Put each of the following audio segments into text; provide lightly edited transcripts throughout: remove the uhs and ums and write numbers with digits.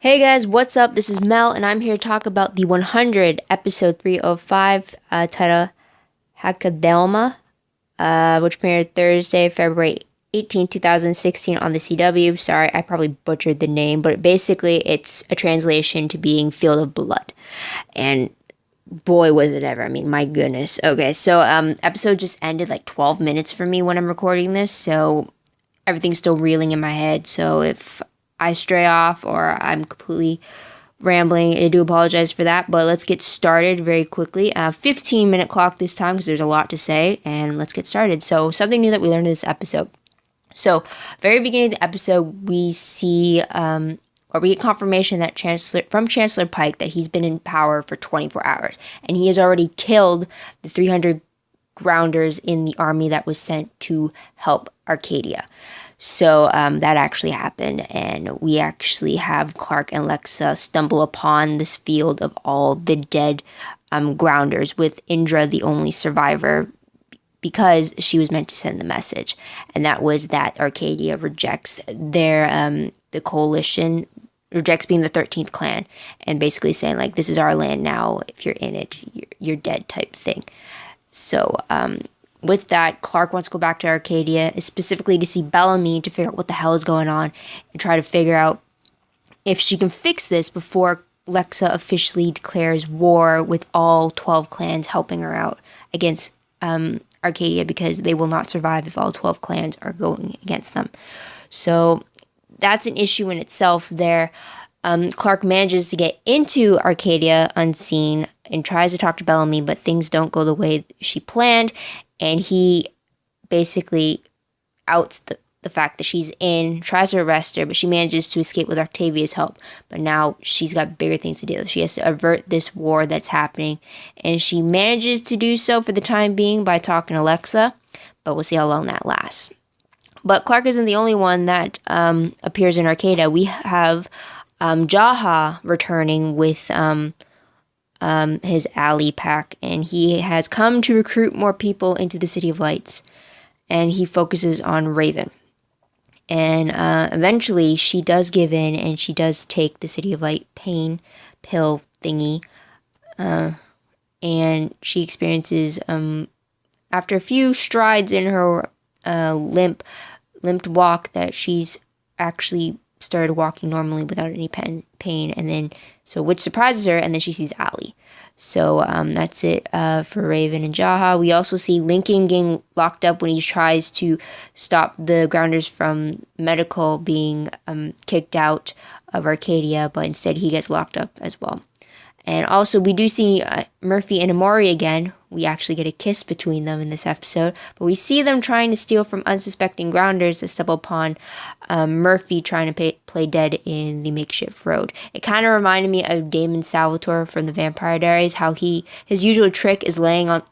Hey guys, what's up? This is Mel, and I'm here to talk about the 100 episode 305 titled Hakeldama, which premiered Thursday, February 18, 2016 on the CW. Sorry, I probably butchered the name, but basically it's a translation to being Field of Blood. And boy, was it ever. I mean, my goodness. Okay, so episode just ended like 12 minutes for me when I'm recording this, so everything's still reeling in my head. So if I stray off or I'm completely rambling, I do apologize for that, but let's get started very quickly. 15-minute clock this time because there's a lot to say, and let's get started. So something new that we learned in this episode. So very beginning of the episode, we see or we get confirmation that Chancellor Pike that he's been in power for 24 hours, and he has already killed the 300 grounders in the army that was sent to help Arcadia. So that actually happened, and we actually have Clark and Lexa stumble upon this field of all the dead grounders, with Indra the only survivor because she was meant to send the message, and that was that Arcadia rejects the coalition, rejects being the 13th clan, and basically saying, like, this is our land now, if you're in it, you're dead type thing. So, with that, Clark wants to go back to Arcadia, specifically to see Bellamy to figure out what the hell is going on and try to figure out if she can fix this before Lexa officially declares war with all 12 clans helping her out against Arcadia, because they will not survive if all 12 clans are going against them. So that's an issue in itself there. Clark manages to get into Arcadia unseen and tries to talk to Bellamy, but things don't go the way she planned, and he basically outs the fact that she's in, tries to arrest her, but she manages to escape with Octavia's help. But now she's got bigger things to do. She has to avert this war that's happening, and she manages to do so for the time being by talking to Lexa, but we'll see how long that lasts. But Clark isn't the only one that appears in Arcadia. We have Jaha returning with his ally pack, and he has come to recruit more people into the City of Lights, and he focuses on Raven. And eventually she does give in, and she does take the City of Light pain pill thingy, and she experiences, after a few strides in her limped walk, that she's actually started walking normally without any pain, and then which surprises her, and then she sees Allie. So that's it for Raven and Jaha. We also see Lincoln getting locked up when he tries to stop the grounders from medical being kicked out of Arcadia, but instead he gets locked up as well. And also, we do see Murphy and Amori again. We actually get a kiss between them in this episode. But we see them trying to steal from unsuspecting grounders that stumble upon Murphy trying to play dead in the makeshift road. It kind of reminded me of Damon Salvatore from the Vampire Diaries, how his usual trick is laying in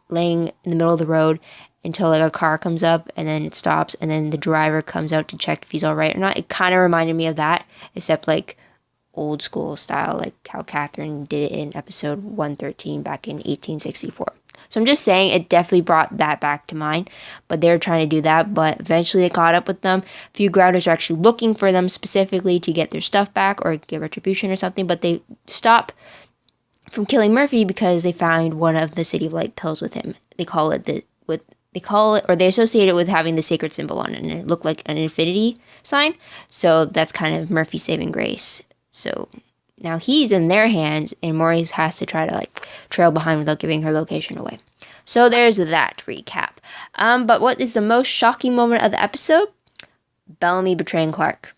the middle of the road until like a car comes up, and then it stops, and then the driver comes out to check if he's all right or not. It kind of reminded me of that, except like old school style, like how Catherine did it in episode 113 back in 1864. So I'm just saying it definitely brought that back to mind, but they're trying to do that, but eventually it caught up with them. A few grounders are actually looking for them specifically to get their stuff back or get retribution or something, but they stop from killing Murphy because they found one of the City of Light pills with him. They associate it with having the sacred symbol on it, and it looked like an infinity sign. So that's kind of Murphy's saving grace. So now he's in their hands, and Maurice has to try to like trail behind without giving her location away. So there's that recap. But what is the most shocking moment of the episode? Bellamy betraying Clark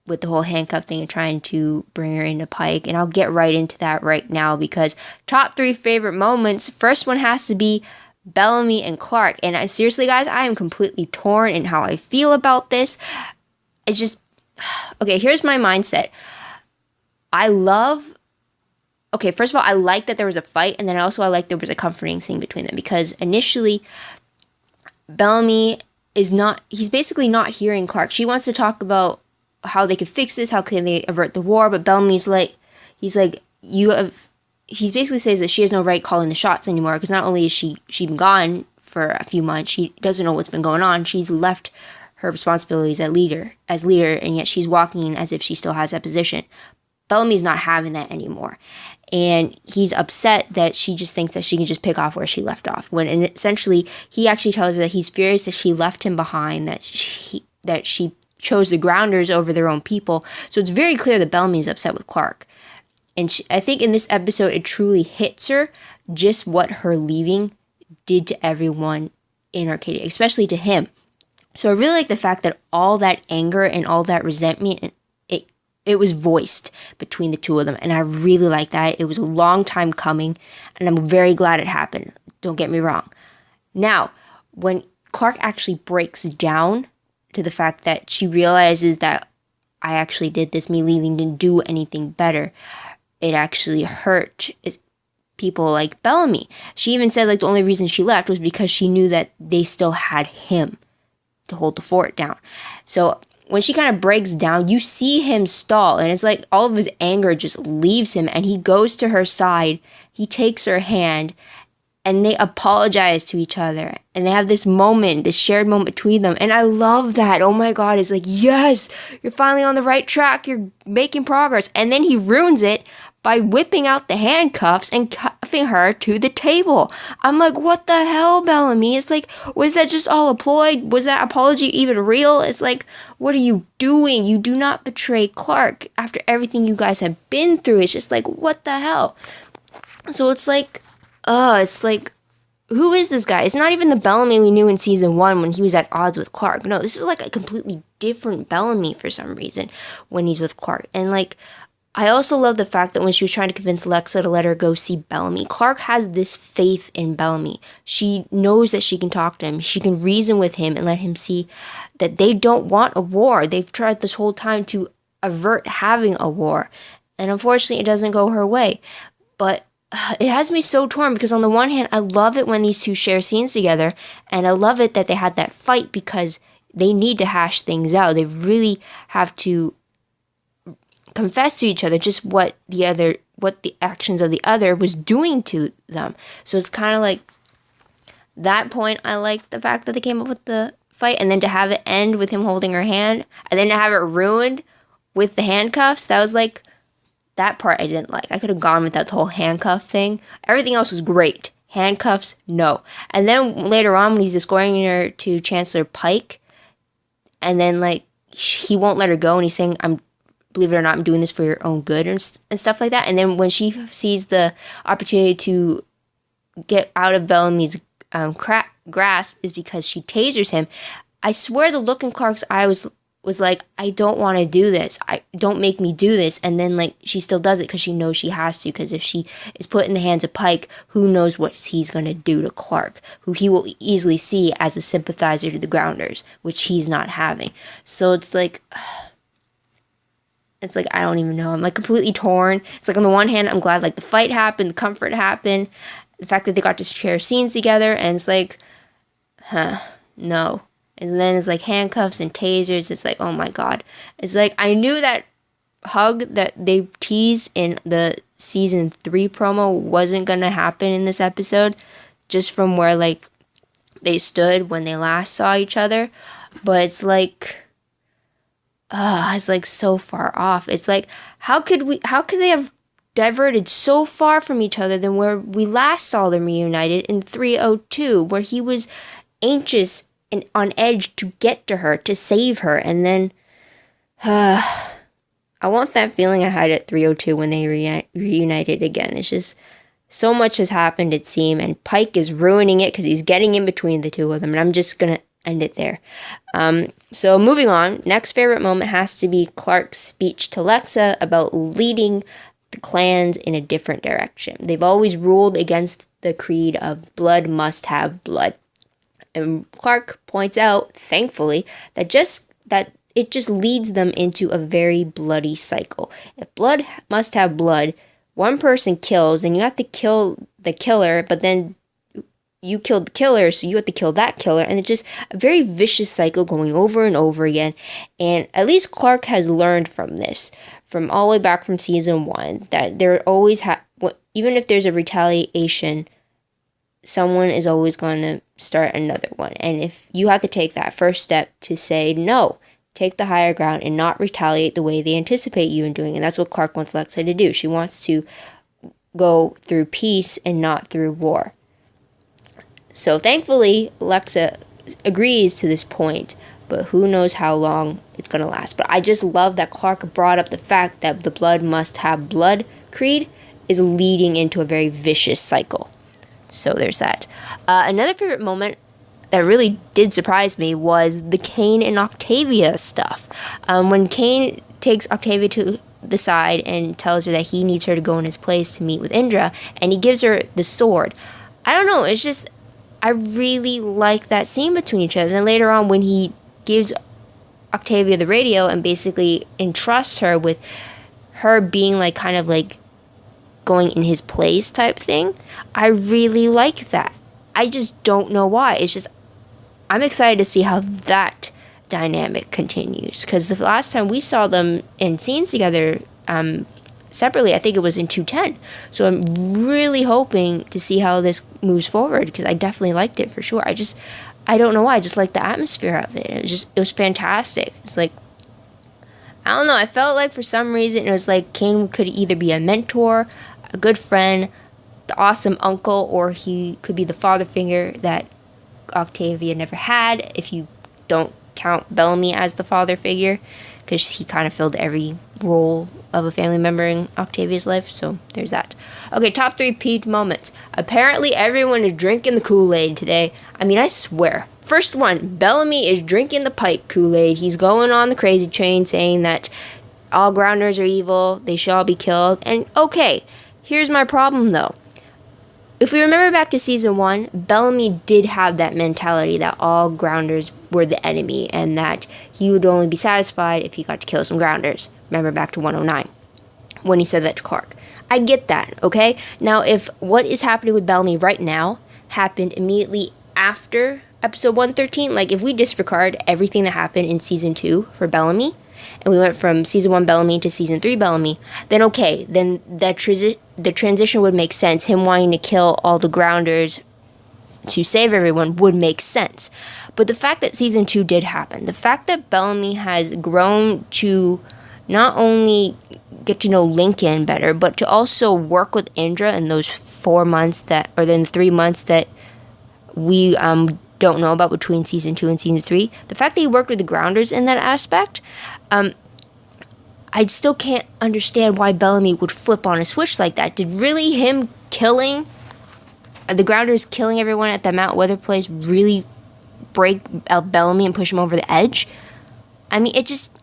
with the whole handcuff thing and trying to bring her into Pike. And I'll get right into that right now, because top 3 favorite moments. First one has to be Bellamy and Clark. And seriously, guys, I am completely torn in how I feel about this. It's just, okay, here's my mindset. First of all, I like that there was a fight, and then I like there was a comforting scene between them, because initially, Bellamy he's basically not hearing Clark. She wants to talk about how they could fix this, how can they avert the war, but Bellamy's he basically says that she has no right calling the shots anymore, because not only is she been gone for a few months, she doesn't know what's been going on, she's left her responsibilities as leader, and yet she's walking as if she still has that position. Bellamy's not having that anymore. And he's upset that she just thinks that she can just pick off where she left off. And essentially, he actually tells her that he's furious that she left him behind, that she chose the Grounders over their own people. So it's very clear that Bellamy is upset with Clark. And I think in this episode, it truly hits her just what her leaving did to everyone in Arcadia, especially to him. So I really like the fact that all that anger and all that resentment, it was voiced between the two of them. And I really like that. It was a long time coming, and I'm very glad it happened. Don't get me wrong. Now, when Clark actually breaks down to the fact that she realizes that I actually did this, me leaving didn't do anything better, it actually hurt people like Bellamy. She even said like the only reason she left was because she knew that they still had him to hold the fort down. So when she kind of breaks down, you see him stall, and it's like all of his anger just leaves him, and he goes to her side, he takes her hand, and they apologize to each other, and they have this moment, this shared moment between them, and I love that. Oh my God, it's like, yes, you're finally on the right track, you're making progress, and then he ruins it by whipping out the handcuffs and cuffing her to the table. I'm like, what the hell, Bellamy? It's like, was that just all a ploy? Was that apology even real? It's like, what are you doing? You do not betray Clark after everything you guys have been through. It's just like, what the hell? So it's like, who is this guy? It's not even the Bellamy we knew in season 1 when he was at odds with Clark. No, this is like a completely different Bellamy for some reason when he's with Clark. And like, I also love the fact that when she was trying to convince Lexa to let her go see Bellamy, Clark has this faith in Bellamy. She knows that she can talk to him. She can reason with him and let him see that they don't want a war. They've tried this whole time to avert having a war. And unfortunately, it doesn't go her way. But it has me so torn because on the one hand, I love it when these two share scenes together. And I love it that they had that fight because they need to hash things out. They really have to confess to each other just what the actions of the other was doing to them. So it's kind of like that point. I like the fact that they came up with the fight, and then to have it end with him holding her hand, and then to have it ruined with the handcuffs. That was like, that part I didn't like. I could have gone without the whole handcuff thing. Everything else was great. Handcuffs, no. And then later on when he's escorting her to Chancellor Pike, and then like he won't let her go, and he's saying, believe it or not, I'm doing this for your own good and stuff like that. And then when she sees the opportunity to get out of Bellamy's grasp is because she tasers him. I swear the look in Clark's eye was like, I don't want to do this. Don't make me do this. And then like she still does it because she knows she has to, because if she is put in the hands of Pike, who knows what he's going to do to Clark, who he will easily see as a sympathizer to the Grounders, which he's not having. So it's like, I don't even know. I'm like completely torn. It's like on the one hand, I'm glad like the fight happened, the comfort happened, the fact that they got to share scenes together, and it's like, no. And then it's like handcuffs and tasers. It's like, oh my God. It's like, I knew that hug that they teased in the season 3 promo wasn't going to happen in this episode, just from where like they stood when they last saw each other. But it's like, it's like so far off. It's like, how could they have diverted so far from each other than where we last saw them reunited in 302, where he was anxious and on edge to get to her, to save her, and then I want that feeling I had at 302 when they reunited again. It's just, so much has happened, it seemed, and Pike is ruining it because he's getting in between the two of them, and I'm just gonna end it there. So moving on, next favorite moment has to be Clark's speech to Lexa about leading the clans in a different direction. They've always ruled against the creed of blood must have blood. And Clark points out, thankfully, that it just leads them into a very bloody cycle. If blood must have blood, one person kills, and you have to kill the killer, but then you killed the killer, so you have to kill that killer, and it's just a very vicious cycle going over and over again. And at least Clark has learned from this, from all the way back from season 1, that there always even if there's a retaliation, someone is always going to start another one. And if you have to take that first step to say no take the higher ground and not retaliate the way they anticipate you in doing. And that's what Clark wants Lexa to do. She wants to go through peace and not through war. So thankfully, Lexa agrees to this point, but who knows how long it's going to last. But I just love that Clark brought up the fact that the blood must have blood creed is leading into a very vicious cycle. So there's that. Another favorite moment that really did surprise me was the Cain and Octavia stuff. When Cain takes Octavia to the side and tells her that he needs her to go in his place to meet with Indra, and he gives her the sword. I don't know, it's just, I really like that scene between each other. And then later on, when he gives Octavia the radio and basically entrusts her with her being like kind of like going in his place type thing, I really like that. I just don't know why. It's just, I'm excited to see how that dynamic continues, because the last time we saw them in scenes together separately, I think it was in 210. So I'm really hoping to see how this moves forward, because I definitely liked it for sure. I don't know why, I just like the atmosphere of it. It was fantastic. It's like, I don't know, I felt like for some reason it was like Cain could either be a mentor, a good friend, the awesome uncle, or he could be the father figure that Octavia never had, if you don't count Bellamy as the father figure, because he kind of filled every role of a family member in Octavia's life. So there's that. Okay, top 3 peeved moments. Apparently everyone is drinking the Kool-Aid today. I mean, I swear. First one, Bellamy is drinking the Pike Kool-Aid. He's going on the crazy train saying that all grounders are evil, they should all be killed. And okay, here's my problem though. If we remember back to season 1, Bellamy did have that mentality that all grounders were the enemy and that he would only be satisfied if he got to kill some grounders. Remember back to 109 when he said that to Clark. I get that, okay? Now, if what is happening with Bellamy right now happened immediately after episode 113, like if we disregard everything that happened in season 2 for Bellamy, and we went from season 1 Bellamy to season 3 Bellamy, then okay, then the transition would make sense. Him wanting to kill all the grounders to save everyone would make sense. But the fact that season 2 did happen, the fact that Bellamy has grown to not only get to know Lincoln better, but to also work with Indra in those 4 months that, or then 3 months that we don't know about between season 2 and season 3, the fact that he worked with the grounders in that aspect, I still can't understand why Bellamy would flip on a switch like that. Did really him killing the grounders, killing everyone at the Mount Weather place, really break Bellamy and push him over the edge? I mean, it just,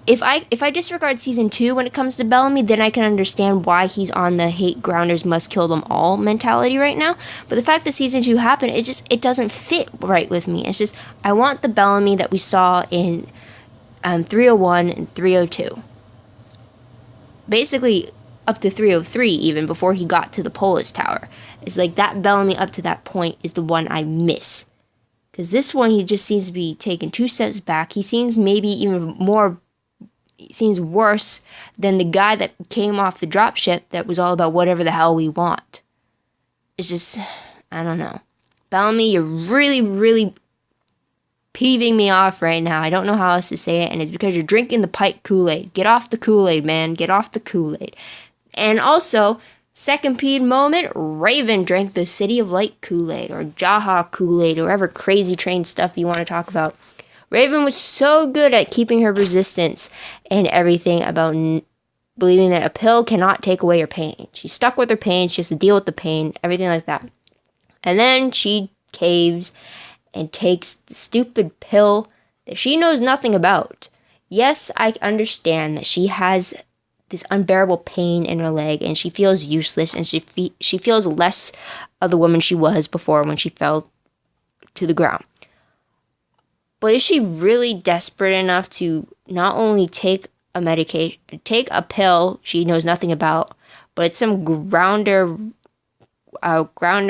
if I disregard season 2 when it comes to Bellamy, then I can understand why he's on the hate grounders must kill them all mentality right now. But the fact that season 2 happened, it doesn't fit right with me. It's just, I want the Bellamy that we saw in 301 and 302. Basically, up to 303 even, before he got to the Polish Tower. It's like that Bellamy up to that point is the one I miss. Because this one, he just seems to be taking 2 steps back. He seems maybe even more, seems worse than the guy that came off the dropship that was all about whatever the hell we want. It's just, I don't know. Bellamy, you're really, really peeving me off right now. I don't know how else to say it, and it's because you're drinking the Pike Kool-Aid. Get off the Kool-Aid, man. Get off the Kool-Aid. And also, second peeved moment, Raven drank the City of Light Kool-Aid, or Jaha Kool-Aid, or whatever crazy train stuff you want to talk about. Raven was so good at keeping her resistance and everything about believing that a pill cannot take away your pain. She's stuck with her pain. She has to deal with the pain, everything like that. And then she caves and takes the stupid pill that she knows nothing about. Yes, I understand that she has this unbearable pain in her leg and she feels useless and she feels less of the woman she was before when she fell to the ground. But is she really desperate enough to not only take a pill she knows nothing about, but it's some grounder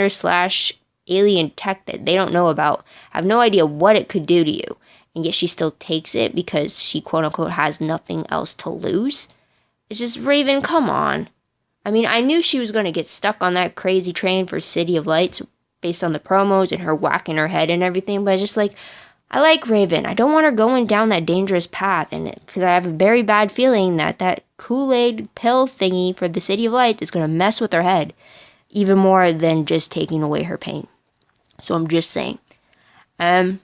slash alien tech that they don't know about, have no idea what it could do to you, and yet she still takes it because she quote-unquote has nothing else to lose? It's just, Raven, come on. I mean, I knew she was going to get stuck on that crazy train for City of Lights based on the promos and her whacking her head and everything, but it's just like, I like Raven. I don't want her going down that dangerous path, and because I have a very bad feeling that Kool-Aid pill thingy for the City of Light is going to mess with her head, even more than just taking away her pain. So I'm just saying. What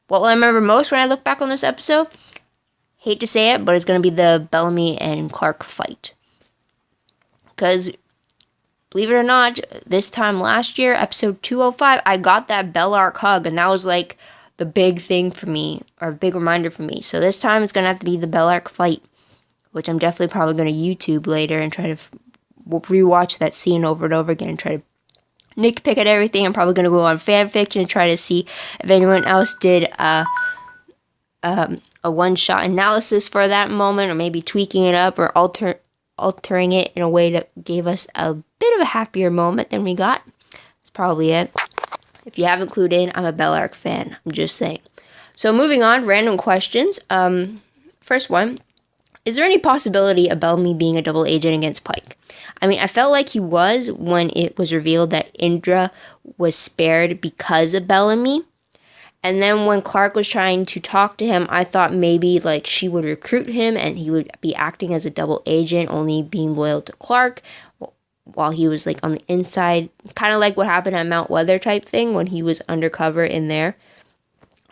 will I remember most when I look back on this episode? Hate to say it, but it's going to be the Bellamy and Clark fight. Because, believe it or not, this time last year, episode 205, I got that Bell Arc hug, and that was like the big thing for me, or a big reminder for me. So this time it's going to have to be the Bell Arc fight, which I'm definitely probably going to YouTube later and try to rewatch that scene over and over again and try to nitpick at everything. I'm probably going to go on fanfiction and try to see if anyone else did a one-shot analysis for that moment, or maybe tweaking it up or altering it in a way that gave us a bit of a happier moment than we got. That's probably it. If you haven't clued in, I'm a Bell Arc fan. I'm just saying. So moving on, random questions. First one, is there any possibility of Bellamy being a double agent against Pike? I mean, I felt like he was when it was revealed that Indra was spared because of Bellamy. And then when Clark was trying to talk to him, I thought maybe like she would recruit him and he would be acting as a double agent, only being loyal to Clark while he was like on the inside, kind of like what happened at Mount Weather type thing when he was undercover in there.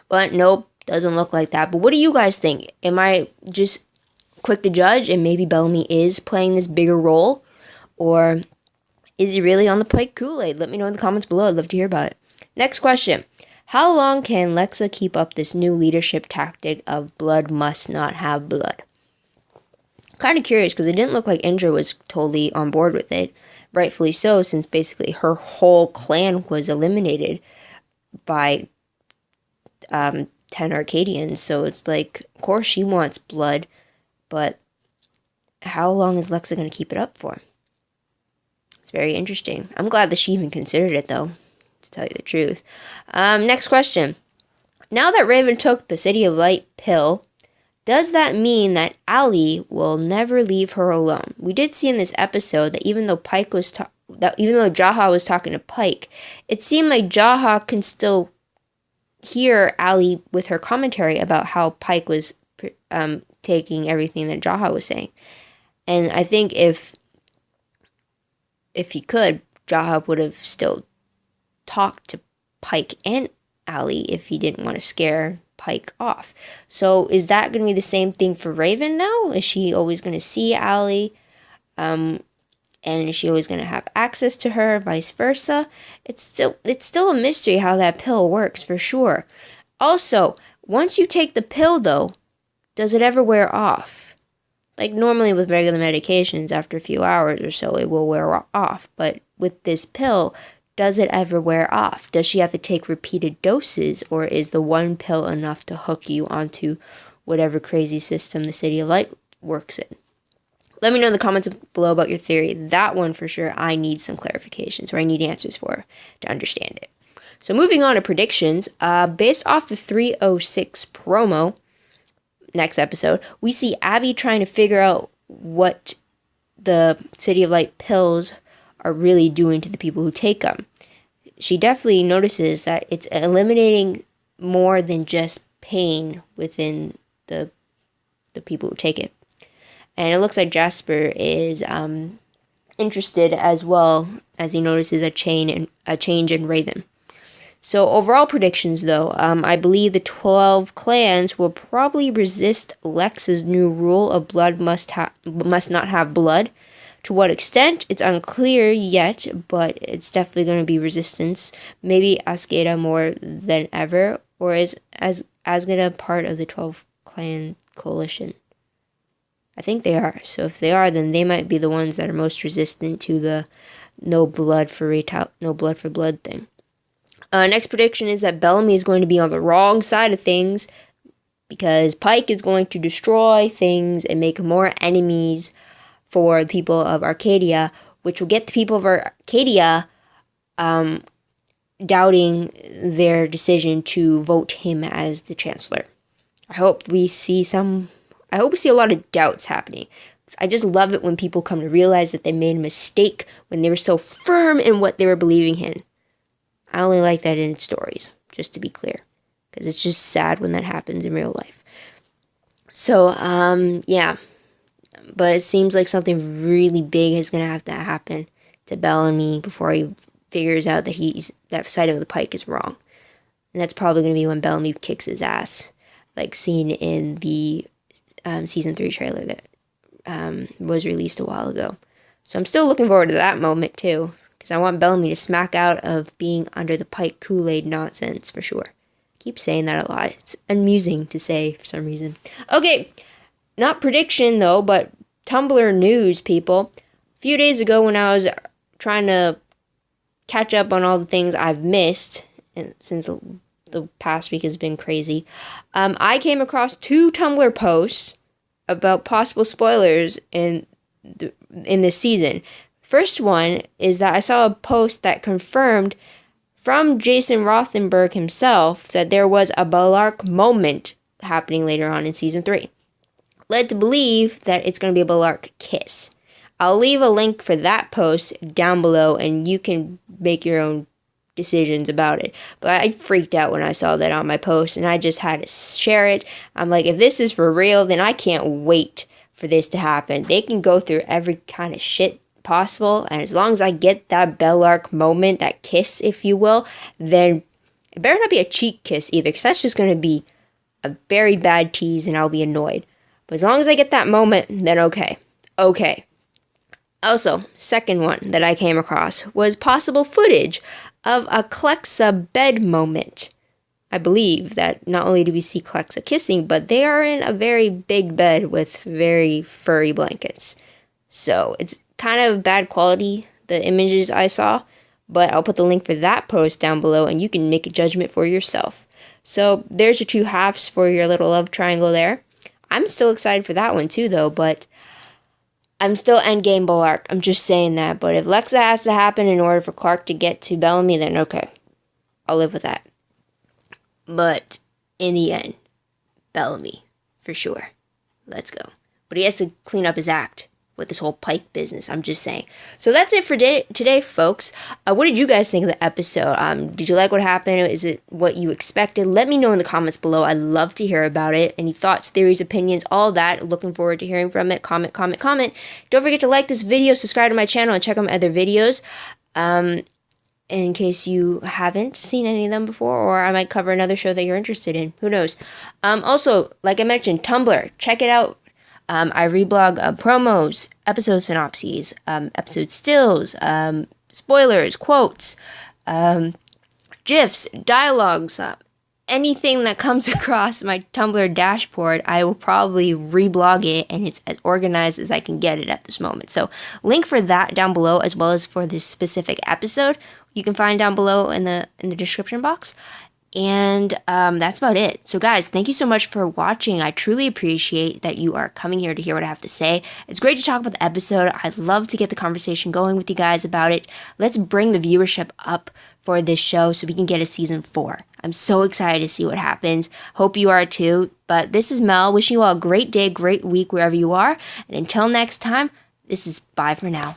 But nope, doesn't look like that. But what do you guys think? Am I just quick to judge and maybe Bellamy is playing this bigger role? Or is he really on the Pike Kool-Aid? Let me know in the comments below. I'd love to hear about it. Next question. How long can Lexa keep up this new leadership tactic of blood must not have blood? Kind of curious because it didn't look like Indra was totally on board with it. Rightfully so, since basically her whole clan was eliminated by 10 Arcadians. So it's like, of course she wants blood, but how long is Lexa going to keep it up for? It's very interesting. I'm glad that she even considered it, though, to tell you the truth. Next question. Now that Raven took the City of Light pill, does that mean that Allie will never leave her alone? We did see in this episode that even though Jaha was talking to Pike, it seemed like Jaha can still hear Allie with her commentary about how Pike was taking everything that Jaha was saying. And I think if he could, Jaha would have still talked to Pike and Allie if he didn't want to scare Pike off. So is that going to be the same thing for Raven now? Is she always going to see Allie? And is she always going to have access to her, vice versa? It's still a mystery how that pill works, for sure. Also, once you take the pill, though, does it ever wear off? Like normally with regular medications, after a few hours or so, it will wear off. But with this pill, does it ever wear off? Does she have to take repeated doses, or is the one pill enough to hook you onto whatever crazy system the City of Light works in? Let me know in the comments below about your theory. That one for sure, I need some clarifications, or I need answers for to understand it. So moving on to predictions, based off the 306 promo, next episode, we see Abby trying to figure out what the City of Light pills are really doing to the people who take them. She definitely notices that it's eliminating more than just pain within the people who take it. And it looks like Jasper is interested as well, as he notices a change in Raven. So overall predictions, though, I believe the 12 clans will probably resist Lex's new rule of blood must not have blood. To what extent, it's unclear yet, but it's definitely going to be resistance. Maybe Asgeda more than ever, or is Asgeda part of the 12 clan coalition? I think they are. So if they are, then they might be the ones that are most resistant to the no blood for blood thing. Next prediction is that Bellamy is going to be on the wrong side of things because Pike is going to destroy things and make more enemies for the people of Arcadia, which will get the people of Arcadia doubting their decision to vote him as the Chancellor. I hope we see a lot of doubts happening. I just love it when people come to realize that they made a mistake when they were so firm in what they were believing in. I only like that in stories, just to be clear. because it's just sad when that happens in real life. So, yeah. But it seems like something really big is going to have to happen to Bellamy before he figures out that that side of the pike is wrong. And that's probably going to be when Bellamy kicks his ass, like seen in the season 3 trailer that was released a while ago. So I'm still looking forward to that moment too, because I want Bellamy to smack out of being under the pike Kool-Aid nonsense for sure. Keep saying that a lot. It's amusing to say for some reason. Okay, not prediction though, but Tumblr news, people. A few days ago when I was trying to catch up on all the things I've missed, and since the past week has been crazy, I came across 2 Tumblr posts about possible spoilers in this season. First one is that I saw a post that confirmed from Jason Rothenberg himself that there was a Bellark moment happening later on in season 3. Led to believe that it's going to be a Bellark kiss. I'll leave a link for that post down below and you can make your own decisions about it. But I freaked out when I saw that on my post and I just had to share it. I'm like, if this is for real, then I can't wait for this to happen. They can go through every kind of shit possible, and as long as I get that Bellark moment, that kiss, if you will, then it better not be a cheek kiss either, because that's just going to be a very bad tease and I'll be annoyed. But as long as I get that moment, then okay. Okay. Also, second one that I came across was possible footage of a Klexa bed moment. I believe that not only do we see Klexa kissing, but they are in a very big bed with very furry blankets. So it's kind of bad quality, the images I saw, but I'll put the link for that post down below and you can make a judgment for yourself. So there's your 2 halves for your little love triangle there. I'm still excited for that one too though, but I'm still endgame Bellark. I'm just saying that. But if Lexa has to happen in order for Clark to get to Bellamy, then okay. I'll live with that. But in the end, Bellamy, for sure. Let's go. But he has to clean up his act with this whole Pike business, I'm just saying. So that's it for today, folks. What did you guys think of the episode? Did you like what happened? Is it what you expected? Let me know in the comments below. I'd love to hear about it. Any thoughts, theories, opinions, all that. Looking forward to hearing from it. Comment. Don't forget to like this video, subscribe to my channel, and check out my other videos. In case you haven't seen any of them before, or I might cover another show that you're interested in. Who knows? Also, like I mentioned, Tumblr. Check it out. I reblog promos, episode synopses, episode stills, spoilers, quotes, GIFs, dialogues, anything that comes across my Tumblr dashboard, I will probably reblog it, and it's as organized as I can get it at this moment. So link for that down below, as well as for this specific episode, you can find down below in the description box. And that's about it. So guys, thank you so much for watching. I truly appreciate that you are coming here to hear what I have to say. It's great to talk about the episode. I'd love to get the conversation going with you guys about it. Let's bring the viewership up for this show so we can get a season 4. I'm so excited to see what happens. Hope you are too. But this is Mel, wishing you all a great day, great week wherever you are. And until next time, this is bye for now.